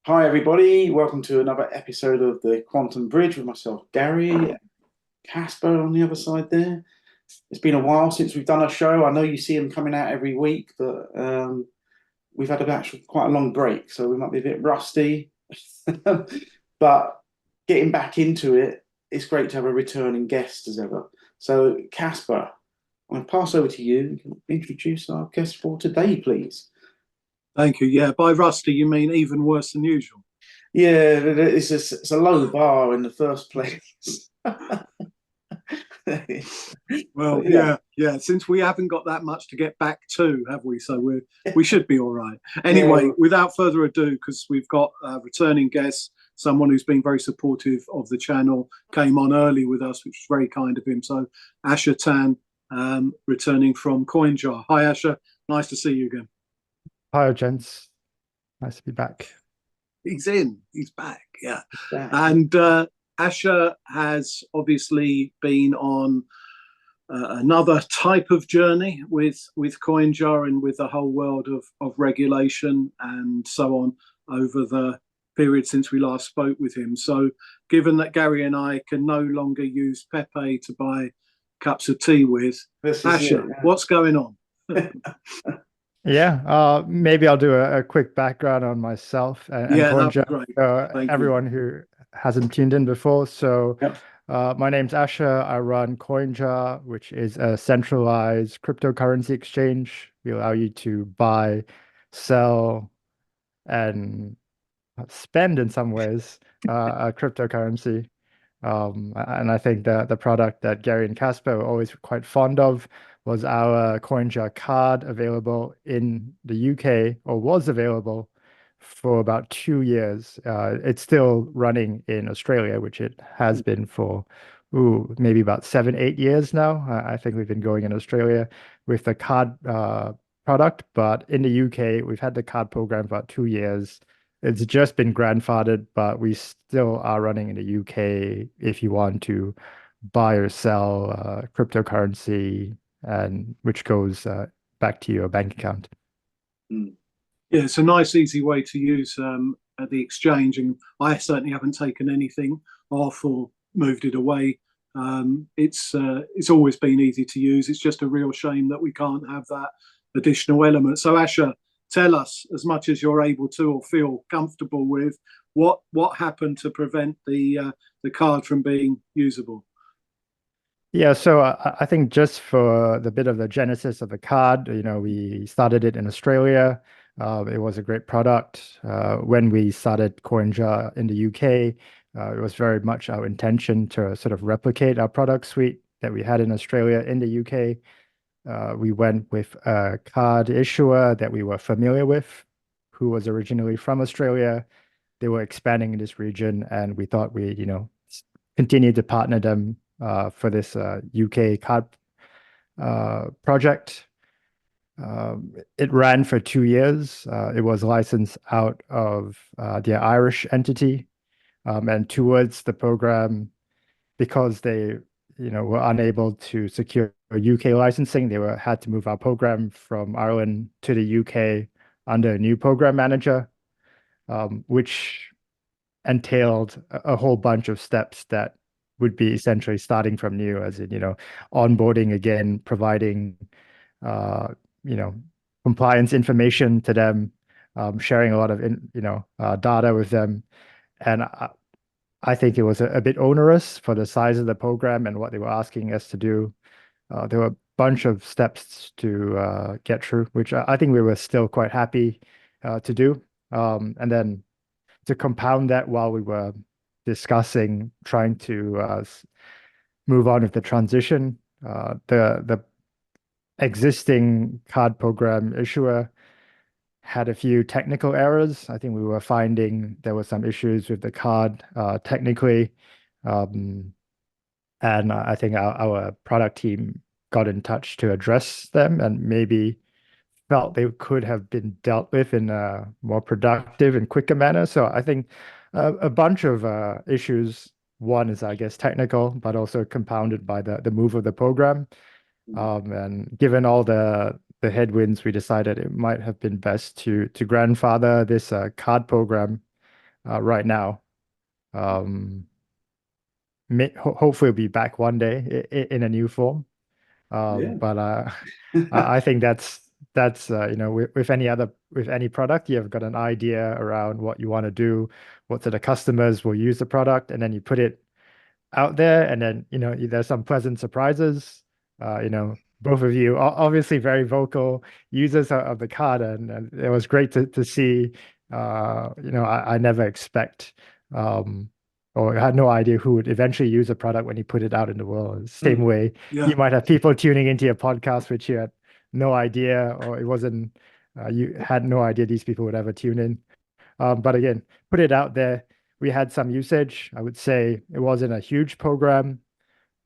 Hi, everybody. Welcome to another episode of the Quantum Bridge with myself, Gary, and Casper on the other side there. It's been a while since we've done a show. I know you see them coming out every week, but we've had actually quite a long break, so we might be a bit rusty. But getting back into it, it's great to have a returning guest as ever. So, Casper, I'll pass over to you. You can introduce our guest for today, please. Thank you. Yeah, by rusty, you mean even worse than usual. Yeah, it's a low bar in the first place. Well, But yeah, yeah. Since we haven't got that much to get back to, have we? So we should be all right. yeah, Anyway, without further ado, because we've got a returning guest, someone who's been very supportive of the channel, came on early with us, which was very kind of him. So Asher Tan, returning from CoinJar. Hi, Asher. Nice to see you again. Hi, gents. Nice to be back. He's in. He's back. Yeah, that, and Asher has obviously been on another type of journey with CoinJar and with the whole world of regulation and so on over the period since we last spoke with him. So, given that Gary and I can no longer use Pepe to buy cups of tea with, this is it. Asher, what's going on? Yeah, maybe I'll do a quick background on myself and Yeah, that'd be CoinJar, great. Thank you. everyone who hasn't tuned in before. So, Yep. my name's Asher. I run CoinJar, which is a centralized cryptocurrency exchange. We allow you to buy, sell, and spend in some ways a cryptocurrency. And I think the product that Gary and Casper were always quite fond of was our CoinJar card, available in the UK, or was available for about 2 years. It's still running in Australia, which it has been for maybe about 7, 8 years now. I think we've been going in Australia with the card product, but in the UK, we've had the card program for about 2 years. It's just been grandfathered, but we still are running in the UK if you want to buy or sell cryptocurrency, and which goes back to your bank account. Mm. Yeah, it's a nice, easy way to use at the exchange, and I certainly haven't taken anything off or moved it away. It's always been easy to use. It's just a real shame that we can't have that additional element. So, Asher, tell us as much as you're able to or feel comfortable with what happened to prevent the card from being usable. Yeah, so I think just for the bit of the genesis of the card, we started it in Australia. It was a great product. When we started CoinJar in the UK, it was very much our intention to sort of replicate our product suite that we had in Australia in the UK. We went with a card issuer that we were familiar with, who was originally from Australia. They were expanding in this region, and we thought we'd continue to partner them for this UK card project. It ran for 2 years. It was licensed out of their Irish entity, and towards the program, because they were unable to secure UK licensing, they had to move our program from Ireland to the UK under a new program manager, which entailed a whole bunch of steps that would be essentially starting from new, as in, onboarding again, providing, uh, you know, compliance information to them, sharing a lot of, data with them. And I think it was a bit onerous for the size of the program and what they were asking us to do. There were a bunch of steps to get through, which I think we were still quite happy to do. And then to compound that, while we were discussing trying to move on with the transition, the existing card program issuer had a few technical errors. I think we were finding there were some issues with the card technically. And I think our product team got in touch to address them, and maybe felt they could have been dealt with in a more productive and quicker manner. So I think a bunch of issues. One is, I guess, technical, but also compounded by the move of the program. And given all the headwinds, we decided it might have been best to grandfather this card program right now. Hopefully, we'll be back one day in a new form. Yeah. But I think that's with any product, you've got an idea around what you want to do, what sort of customers will use the product, and then you put it out there, and then there's some pleasant surprises. Both of you are obviously very vocal users of the card, and it was great to see. I never expect or I had no idea who would eventually use a product when you put it out in the world. Same way Yeah. you might have people tuning into your podcast which you had no idea, or it wasn't you had no idea these people would ever tune in. But again, put it out there. We had some usage. I would say it wasn't a huge program,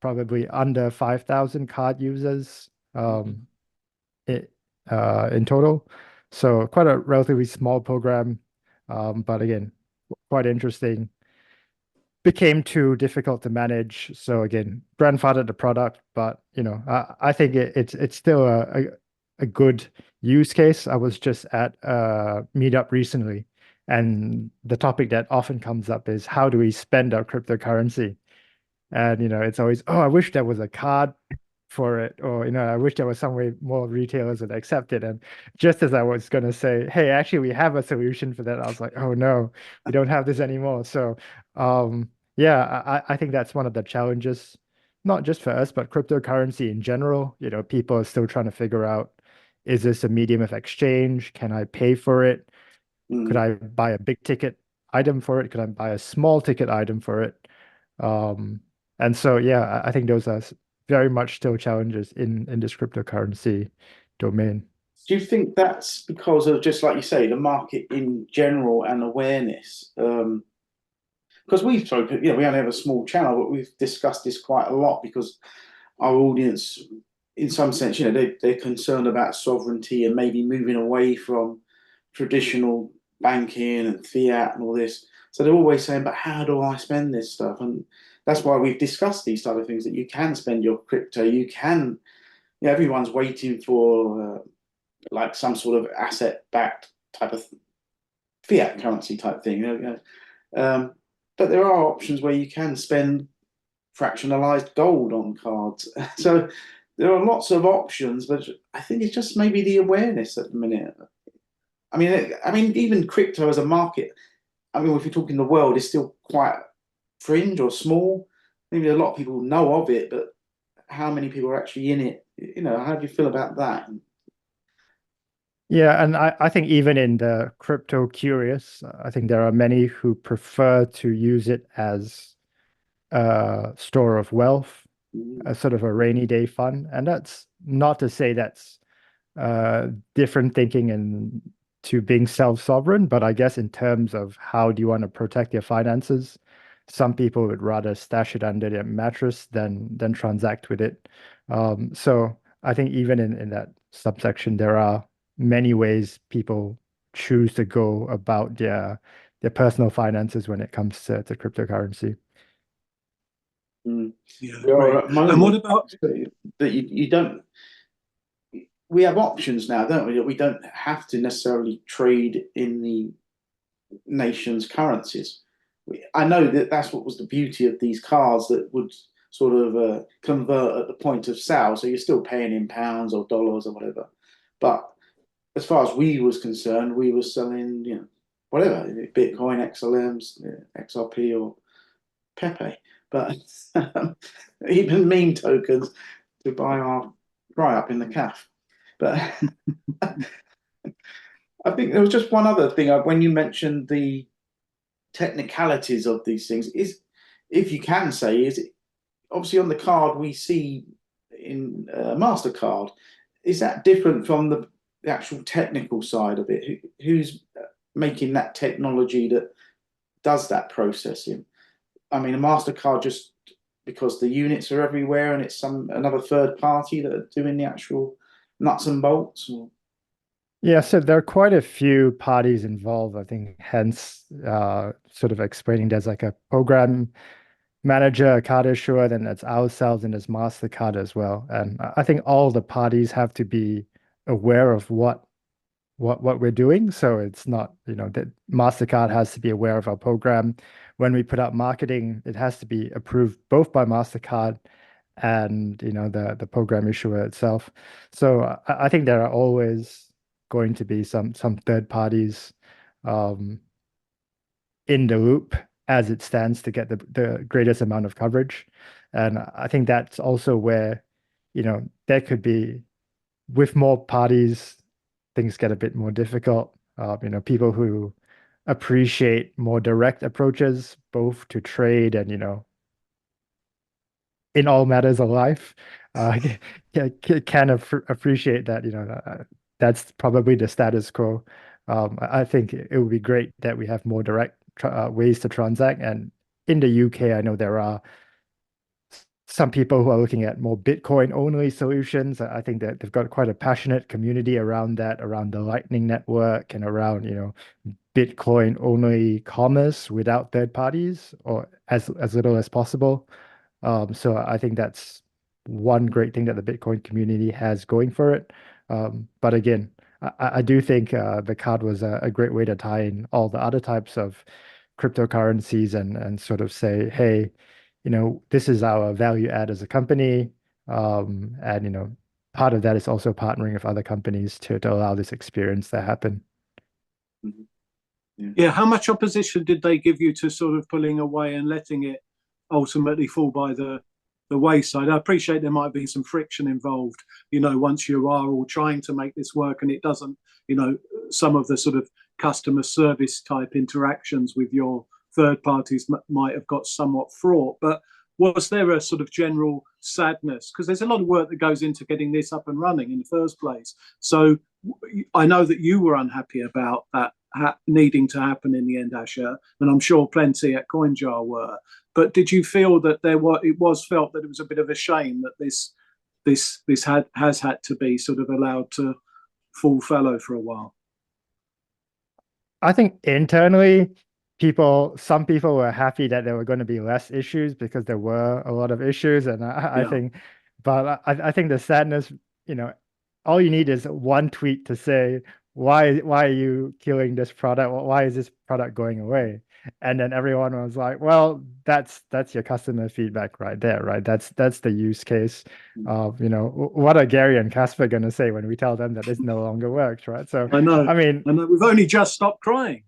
probably under 5,000 card users it, in total. So quite a relatively small program, but again, quite interesting. Became too difficult to manage. So again, grandfathered the product, but I think it's still a good use case. I was just at a meetup recently, and the topic that often comes up is how do we spend our cryptocurrency? And it's always, oh, I wish there was a card for it, or I wish there was some way more retailers would accept it. And just as I was going to say, hey, actually we have a solution for that, I was like, oh no, we don't have this anymore. So yeah, I think that's one of the challenges, not just for us, but cryptocurrency in general. People are still trying to figure out, is this a medium of exchange? Can I pay for it? Could I buy a big ticket item for it? Could I buy a small ticket item for it? And so, yeah, I think those are very much still challenges in this cryptocurrency domain. Do you think that's because of, just like you say, the market in general and awareness? Because we've spoken, we only have a small channel, but we've discussed this quite a lot because our audience, in some sense, they're concerned about sovereignty and maybe moving away from traditional banking and fiat and all this. So they're always saying, but how do I spend this stuff? And that's why we've discussed these type of things, that you can spend your crypto. You can, everyone's waiting for like some sort of asset-backed type of fiat currency type thing. But there are options where you can spend fractionalized gold on cards. So there are lots of options, but I think it's just maybe the awareness at the minute. I mean, even crypto as a market, if you're talking the world, is still quite fringe or small. Maybe a lot of people know of it, but how many people are actually in it? How do you feel about that? Yeah, and I think even in the crypto curious, I think there are many who prefer to use it as a store of wealth, a sort of a rainy day fund. And that's not to say that's different thinking and to being self-sovereign, but I guess in terms of how do you want to protect your finances, some people would rather stash it under their mattress than transact with it. So I think even in that subsection, there are many ways people choose to go about their personal finances when it comes to cryptocurrency. Yeah, We are at great. And what about that you don't? We have options now, don't we? We don't have to necessarily trade in the nation's currencies. I know that that's what was the beauty of these cards, that would sort of convert at the point of sale. So you're still paying in pounds or dollars or whatever. But as far as we was concerned, we were selling, whatever, Bitcoin, XLMs, XRP or Pepe. But even meme tokens to buy our fry up in the calf. But I think there was just one other thing when you mentioned the technicalities of these things. Is, if you can say, is it obviously on the card we see in Mastercard? Is that different from the actual technical side of it? Who's making that technology that does that processing? I mean, a Mastercard just because the units are everywhere and it's another third party that are doing the actual nuts and bolts? Or? Yeah, so there are quite a few parties involved, I think, hence sort of explaining there's like a program manager, a card issuer, then that's ourselves, and there's MasterCard as well. And I think all the parties have to be aware of what what we're doing. So it's not, that MasterCard has to be aware of our program. When we put out marketing, it has to be approved both by MasterCard and the program issuer itself. So I think there are always going to be some third parties um, in the loop as it stands to get the greatest amount of coverage. And I think that's also where, there could be, with more parties, things get a bit more difficult. People who appreciate more direct approaches, both to trade and, in all matters of life, can appreciate that, that's probably the status quo. I think it would be great that we have more direct ways to transact. And in the UK, I know there are some people who are looking at more Bitcoin only solutions. I think that they've got quite a passionate community around that, around the Lightning Network and around, Bitcoin only commerce without third parties or as little as possible. So I think that's one great thing that the Bitcoin community has going for it. But again, I do think the card was a great way to tie in all the other types of cryptocurrencies and sort of say, hey, this is our value add as a company. And, part of that is also partnering with other companies to allow this experience to happen. Mhm. Yeah. Yeah, how much opposition did they give you to sort of pulling away and letting it ultimately fall by the wayside? I appreciate there might be some friction involved, once you are all trying to make this work and it doesn't, some of the sort of customer service type interactions with your third parties might have got somewhat fraught. But was there a sort of general sadness? Because there's a lot of work that goes into getting this up and running in the first place. So I know that you were unhappy about that needing to happen in the end, Asher, and I'm sure plenty at CoinJar were. But did you feel that it was felt that it was a bit of a shame that this has had to be sort of allowed to fall fallow for a while? I think internally, some people were happy that there were going to be less issues because there were a lot of issues. And I Yeah. think, but I think the sadness, all you need is one tweet to say, why are you killing this product? Why is this product going away? And then everyone was like, well, that's your customer feedback right there, right? That's the use case of, what are Gary and Casper going to say when we tell them that this no longer works, right? So I know. I mean, We've only just stopped crying.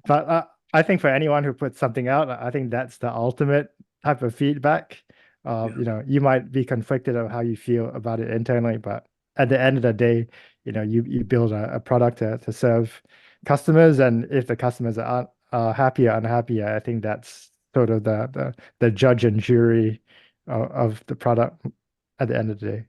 but I think for anyone who puts something out, I think that's the ultimate type of feedback. You might be conflicted of how you feel about it internally, but at the end of the day, you build a product to serve customers, and if the customers are happy or unhappy, I think that's sort of the judge and jury of the product at the end of the day.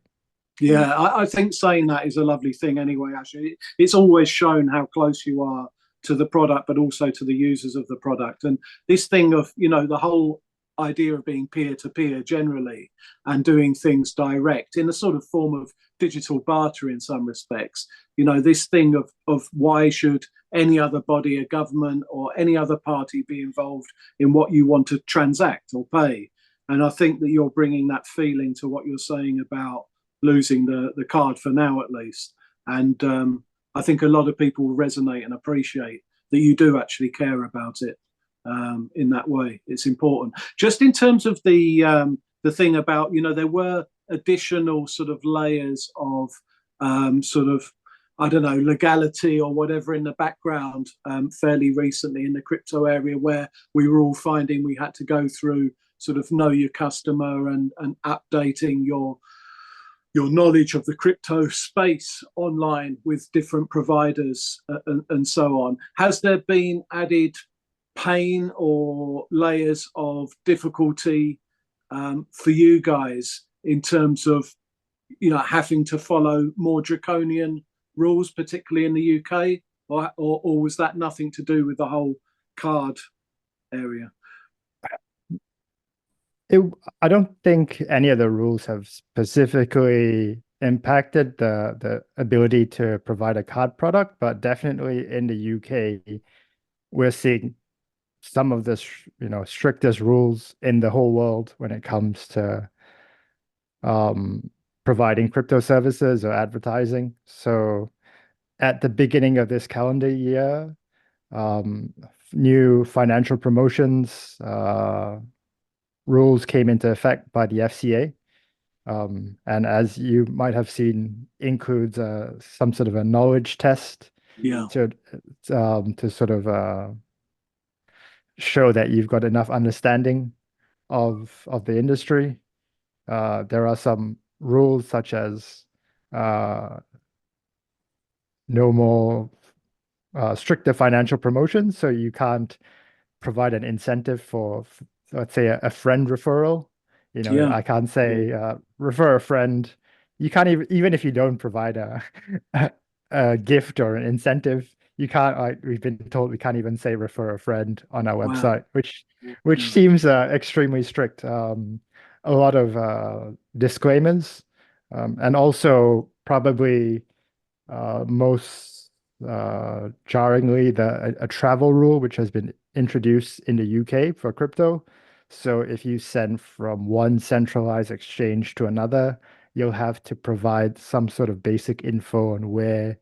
Yeah, I think saying that is a lovely thing anyway, actually. It's always shown how close you are to the product, but also to the users of the product. And this thing of, the whole idea of being peer to peer generally and doing things direct in a sort of form of digital barter in some respects, this thing of why should any other body, a government or any other party be involved in what you want to transact or pay? And I think that you're bringing that feeling to what you're saying about losing the card for now, at least. And I think a lot of people will resonate and appreciate that you do actually care about it in that way. It's important. Just in terms of the thing about, there were additional sort of layers of sort of, I don't know, legality or whatever in the background fairly recently in the crypto area, where we were all finding we had to go through sort of know your customer and updating your knowledge of the crypto space online with different providers and so on. Has there been added pain or layers of difficulty for you guys in terms of, having to follow more draconian rules, particularly in the UK, or was that nothing to do with the whole card area? I don't think any of the rules have specifically impacted the ability to provide a card product, but definitely in the UK, we're seeing some of the strictest rules in the whole world when it comes to providing crypto services or advertising. So at the beginning of this calendar year, new financial promotions rules came into effect by the FCA. And as you might have seen, includes some sort of a knowledge test Yeah. to sort of show that you've got enough understanding of the industry. There are some rules such as no more stricter financial promotions, so you can't provide an incentive for, let's say, a friend referral. Yeah. I can't say refer a friend. You can't even if you don't provide a gift or an incentive, you can't. Like we've been told, we can't even say refer a friend on our Wow. website, which seems extremely strict. A lot of disclaimers, and also probably most jarringly, a travel rule which has been introduced in the UK for crypto. So if you send from one centralized exchange to another, you'll have to provide some sort of basic info on where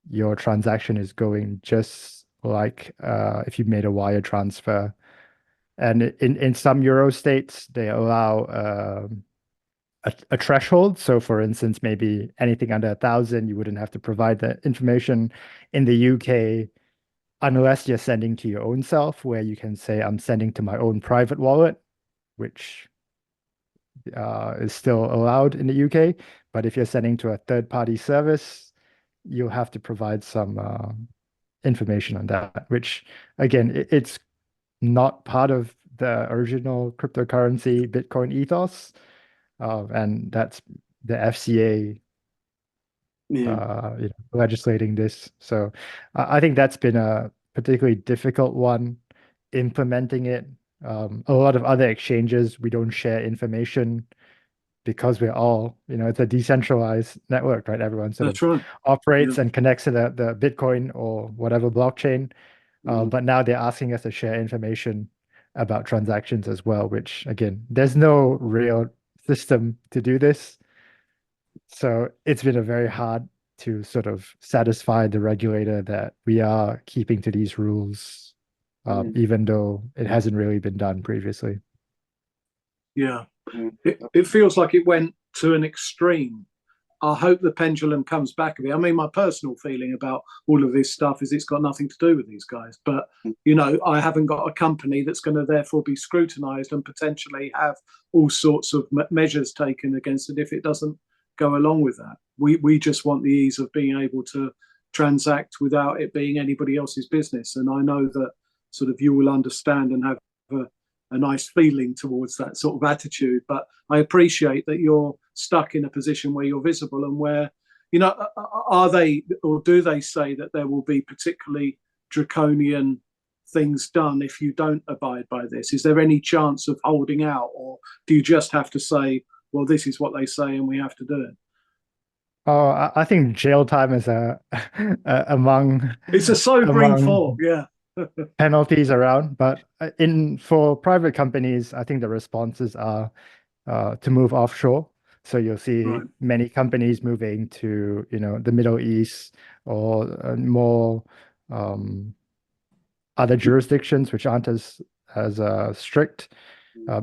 your transaction is going, just like if you made a wire transfer. And in some Euro states, they allow a threshold. So, for instance, maybe anything under 1,000, you wouldn't have to provide the information. In the UK, unless you're sending to your own self, where you can say, I'm sending to my own private wallet, which is still allowed in the UK. But if you're sending to a third-party service, you'll have to provide some information on that, which, again, it's not part of the original cryptocurrency Bitcoin ethos. And that's the FCA legislating this. So I think that's been a particularly difficult one, implementing it. A lot of other exchanges, we don't share information because we're all, it's a decentralized network, right? Everyone sort That's of right. operates and connects to the Bitcoin or whatever blockchain. But now they're asking us to share information about transactions as well, which, again, there's no real system to do this. So it's been a very hard to sort of satisfy the regulator that we are keeping to these rules, even though it hasn't really been done previously. Yeah. It feels like it went to an extreme. I hope the pendulum comes back a bit. I mean, my personal feeling about all of this stuff is it's got nothing to do with these guys. But, I haven't got a company that's going to therefore be scrutinized and potentially have all sorts of measures taken against it if it doesn't go along with that. We just want the ease of being able to transact without it being anybody else's business. And I know that sort of you will understand and have a nice feeling towards that sort of attitude. But I appreciate that you're stuck in a position where you're visible and where, are they, or do they say that there will be particularly draconian things done if you don't abide by this? Is there any chance of holding out, or do you just have to say, well, this is what they say and we have to do it? Oh, I think jail time is among it's a sobering thought, yeah. penalties around. But for private companies, I think the responses are to move offshore. So you'll see many companies moving to the Middle East or more other jurisdictions which aren't as strict.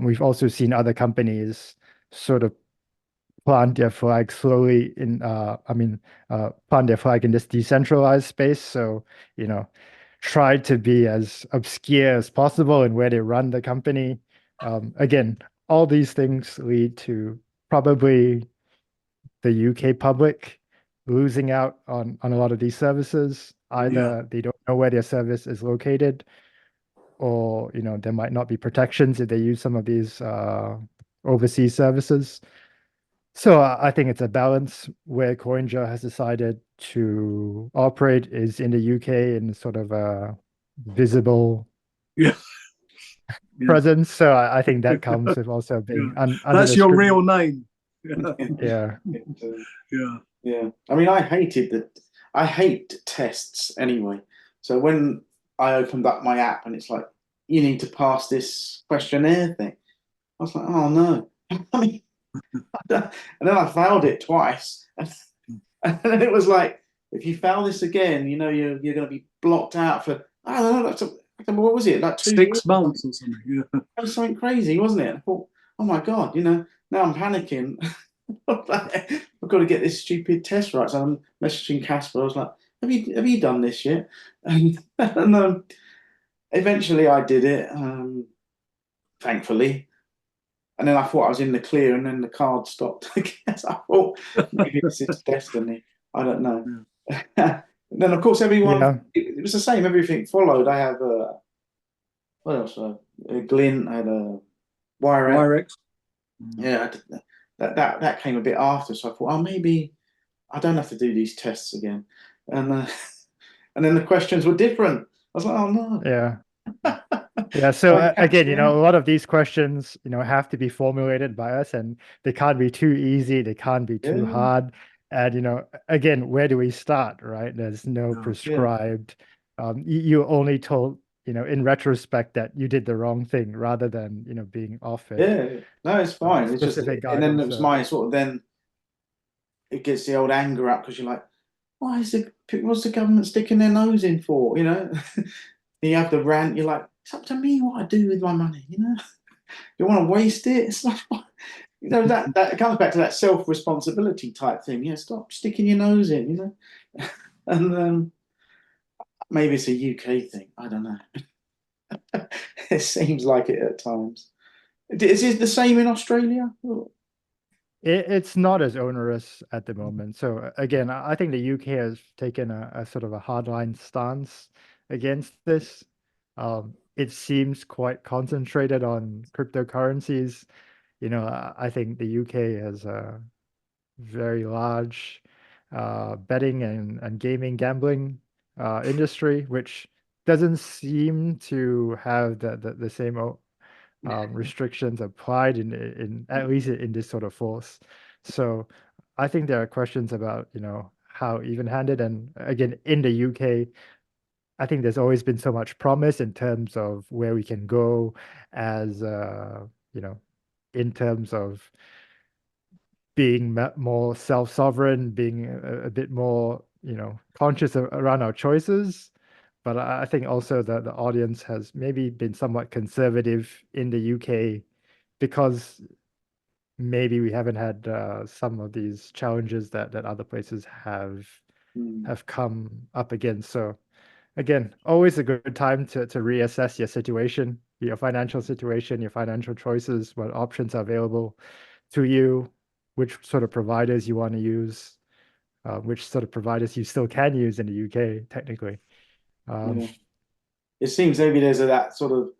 We've also seen other companies sort of plant their flag slowly plant their flag in this decentralized space. So, try to be as obscure as possible in where they run the company. Again, all these things lead to probably the UK public losing out on a lot of these services. Either they don't know where their service is located, or there might not be protections if they use some of these overseas services. So I think it's a balance. Where CoinJar has decided to operate is in the UK in sort of a visible presence. So I think that comes with also being under that's your real name. Yeah. Yeah. I mean, I hate tests anyway. So when I opened up my app and it's like, you need to pass this questionnaire thing, I was like, oh no. I mean, and then I failed it twice. And then it was like, if you fail this again, you're going to be blocked out for, I don't know, what was it, like 2 years? 6 months or something. Yeah. That was something crazy, wasn't it? I thought, oh my God, now I'm panicking. I've got to get this stupid test right. So I'm messaging Casper. I was like, have you done this yet? And eventually I did it, thankfully. And then I thought I was in the clear, and then the card stopped. I guess I thought maybe it's just destiny. I don't know. Yeah. And then of course everyone, Yeah. it was the same. Everything followed. I have what else? A Glint. I had a Wire. Wirex. Yeah, that came a bit after. So I thought, oh, maybe I don't have to do these tests again. And and then the questions were different. I was like, oh no. Yeah. Yeah. So I again, cancelled a out. lot of these questions, have to be formulated by us, and they can't be too easy. They can't be too Yeah, hard. And again, where do we start, right? There's no Yeah. yeah, prescribed. You only told, in retrospect that you did the wrong thing, rather than being offered yeah. No, it's fine. It's just, specific and then it guidance. was my sort of then it gets the old anger up because you're like, what's the government sticking their nose in for? You have the rant. You're like, it's up to me what I do with my money. You want to waste it? It's like, that comes back to that self responsibility type thing. Yeah, stop sticking your nose in. And maybe it's a UK thing. I don't know. It seems like it at times. Is it the same in Australia? It's not as onerous at the moment. So again, I think the UK has taken a sort of a hardline stance against this. It seems quite concentrated on cryptocurrencies. I think the UK has a very large betting and gaming gambling industry, which doesn't seem to have the same restrictions applied in at least in this sort of force. So I think there are questions about, how even-handed, and again, in the UK, I think there's always been so much promise in terms of where we can go as, in terms of being more self-sovereign, being a bit more, conscious around our choices. But I think also that the audience has maybe been somewhat conservative in the UK because maybe we haven't had some of these challenges that other places Hmm, have come up against. So again, always a good time to reassess your situation, your financial situation, your financial choices, what options are available to you, which sort of providers you want to use, which sort of providers you still can use in the UK, technically. Um, yeah. It seems maybe there's that sort of,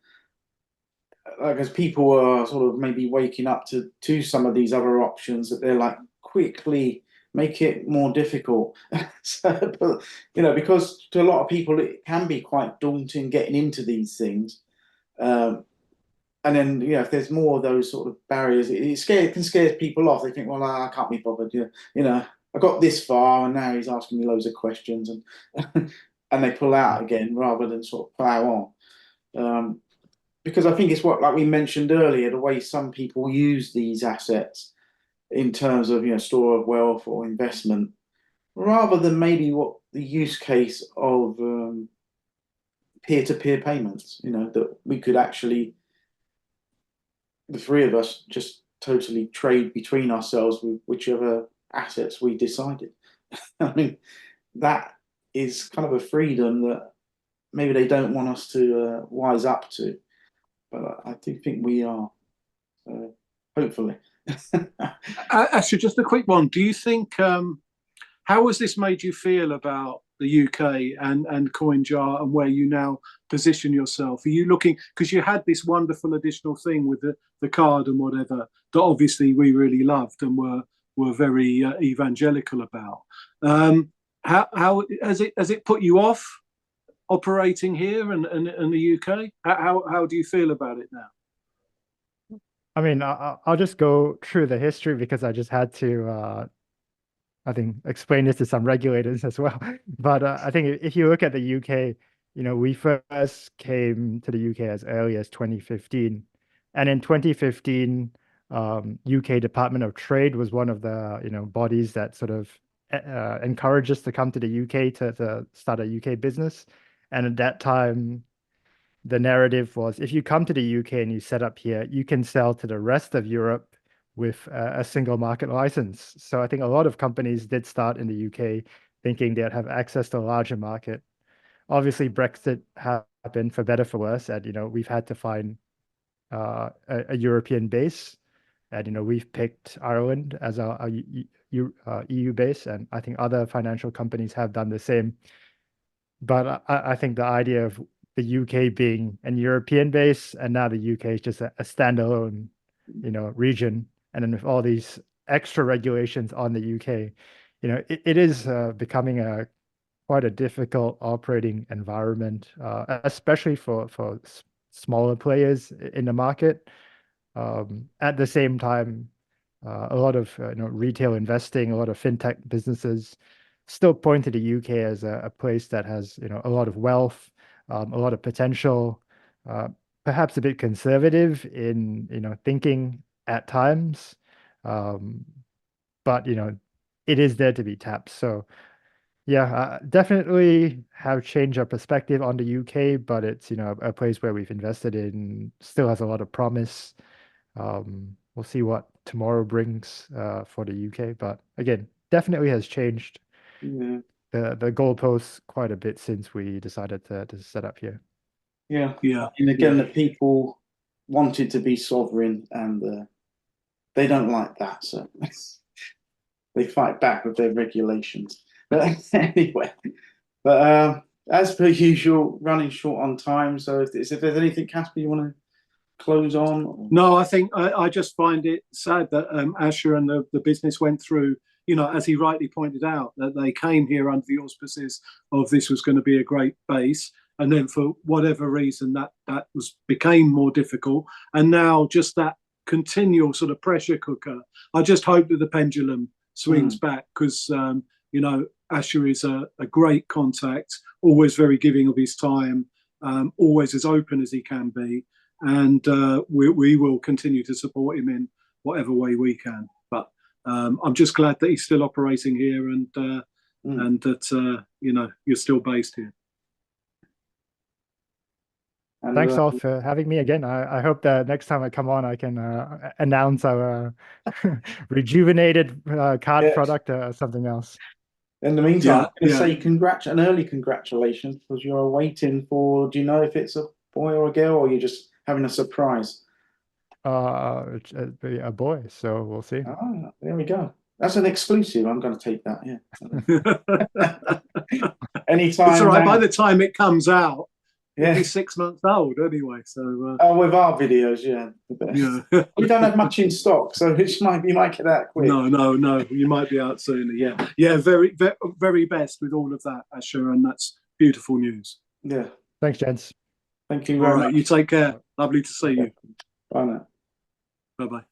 like, as people are sort of maybe waking up to some of these other options, that they're like, quickly make it more difficult. So, but, because to a lot of people it can be quite daunting getting into these things. Um, and then, if there's more of those sort of barriers, it can scare people off. They think, well, I can't be bothered. I got this far, and now he's asking me loads of questions, and and they pull out again rather than sort of plow on. Because I think it's what, like we mentioned earlier, the way some people use these assets in terms of, store of wealth or investment, rather than maybe what the use case of peer-to-peer payments. That we could actually, the three of us, just totally trade between ourselves with whichever assets we decided. I mean, that is kind of a freedom that maybe they don't want us to wise up to, but I do think we are. So hopefully. Actually, just a quick one. Do you think how has this made you feel about the UK and CoinJar and where you now position yourself? Are you looking, because you had this wonderful additional thing with the card and whatever that obviously we really loved and were very evangelical about. How has it put you off operating here in the UK? How do you feel about it now? I mean, I'll just go through the history because I just had to, I think, explain this to some regulators as well. But I think if you look at the UK, we first came to the UK as early as 2015. And in 2015, UK Department of Trade was one of the, bodies that sort of encourage us to come to the UK to start a UK business. And at that time, the narrative was, if you come to the UK and you set up here, you can sell to the rest of Europe with a single market license. So I think a lot of companies did start in the UK thinking they'd have access to a larger market. Obviously, Brexit happened for better, for worse, and we've had to find a European base, and we've picked Ireland as our EU base, and I think other financial companies have done the same. But I think the idea of the UK being an European base, and now the UK is just a standalone, region, and then with all these extra regulations on the UK, it is becoming quite a difficult operating environment, especially for smaller players in the market. At the same time, a lot of retail investing, a lot of fintech businesses still point to the UK as a place that has a lot of wealth, a lot of potential, perhaps a bit conservative in thinking at times, but it is there to be tapped. So yeah, definitely have changed our perspective on the UK, but it's a place where we've invested in, still has a lot of promise. We'll see what tomorrow brings for the UK, but again, definitely has changed Yeah. the goalposts quite a bit since we decided to set up here. Yeah. Yeah. And again, the people wanted to be sovereign, and they don't like that, so they fight back with their regulations. But anyway, as per usual, running short on time. So if there's anything, Casper, you want to close on? No, I think I just find it sad that Asher and the business went through, as he rightly pointed out, that they came here under the auspices of this was going to be a great base. And then for whatever reason, that became more difficult. And now just that continual sort of pressure cooker. I just hope that the pendulum swings back, because, Asher is a great contact, always very giving of his time, always as open as he can be. And we will continue to support him in whatever way we can. But I'm just glad that he's still operating here, and that you're still based here. And, Thanks all for having me again. I hope that next time I come on, I can announce our rejuvenated card product or something else. In the meantime, I'm going to say an early congratulations, because you're waiting for, do you know if it's a boy or a girl, or you're just having a surprise? It'd be a boy, so we'll see. Ah, there we go. That's an exclusive. I'm going to take that, yeah. Anytime. It's all right. By the time it comes out, yeah, it'll be 6 months old anyway. So with our videos, yeah. We don't have much in stock, so you might get that quick. No. You might be out sooner. Yeah. Very, very, very best with all of that, Asher, and that's beautiful news. Yeah. Thanks, gents. Thank you very much. You take care. Lovely to see you. Bye now. Bye-bye.